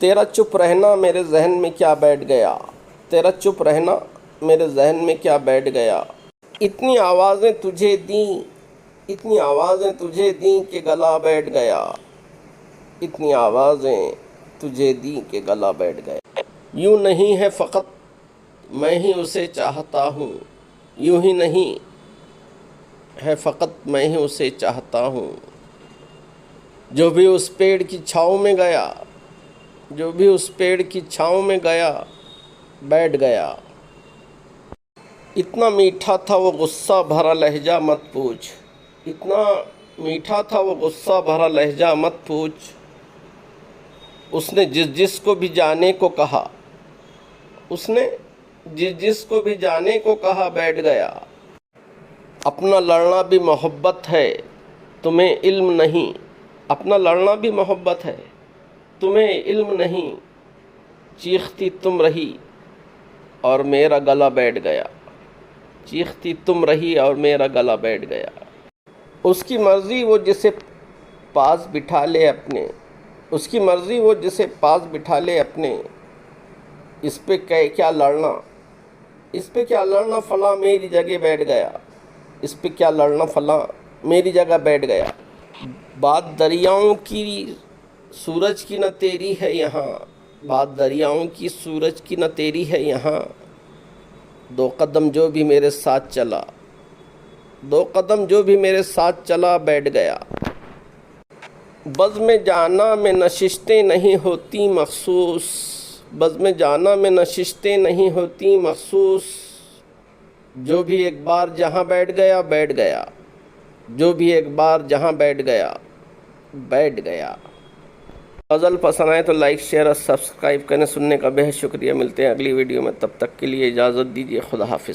تیرا چپ رہنا میرے ذہن میں کیا بیٹھ گیا، تیرا چپ رہنا میرے ذہن میں کیا بیٹھ گیا، اتنی آوازیں تجھے دیں، اتنی آوازیں تجھے دیں کہ گلا بیٹھ گیا، اتنی آوازیں تجھے دیں کہ گلا بیٹھ گیا۔ یوں نہیں ہے فقط میں ہی اسے چاہتا ہوں، یوں ہی نہیں ہے فقط میں ہی اسے چاہتا ہوں، جو بھی اس پیڑ کی چھاؤں میں گیا، جو بھی اس پیڑ کی چھاؤں میں گیا بیٹھ گیا۔ اتنا میٹھا تھا وہ غصہ بھرا لہجہ مت پوچھ، اتنا میٹھا تھا وہ غصہ بھرا لہجہ مت پوچھ، اس نے جس جس کو بھی جانے کو کہا، اس نے جس جس کو بھی جانے کو کہا بیٹھ گیا۔ اپنا لڑنا بھی محبت ہے تمہیں علم نہیں، اپنا لڑنا بھی محبت ہے تمہیں علم نہیں، چیختی تم رہی اور میرا گلا بیٹھ گیا، چیختی تم رہی اور میرا گلا بیٹھ گیا۔ اس کی مرضی وہ جسے پاس بٹھا لے اپنے، اس کی مرضی وہ جسے پاس بٹھا لے اپنے، اس پہ کیا لڑنا، اس پہ کیا لڑنا فلاں میری جگہ بیٹھ گیا، اس پہ کیا لڑنا فلاں میری جگہ بیٹھ گیا۔ بات دریاؤں کی سورج کی نہ تیری ہے یہاں، بات دریاؤں کی سورج کی نہ تیری ہے یہاں، دو قدم جو بھی میرے ساتھ چلا، دو قدم جو بھی میرے ساتھ چلا بیٹھ گیا۔ بزم جانا میں نشستیں نہیں ہوتی مخصوص، بزم جانا میں نشستیں نہیں ہوتی مخصوص، جو بھی ایک بار جہاں بیٹھ گیا بیٹھ گیا، جو بھی ایک بار جہاں بیٹھ گیا بیٹھ گیا۔ غزل پسند آئے تو لائک شیئر اور سبسکرائب کریں، سننے کا بہت شکریہ۔ ملتے ہیں اگلی ویڈیو میں، تب تک کے لیے اجازت دیجیے، خدا حافظ۔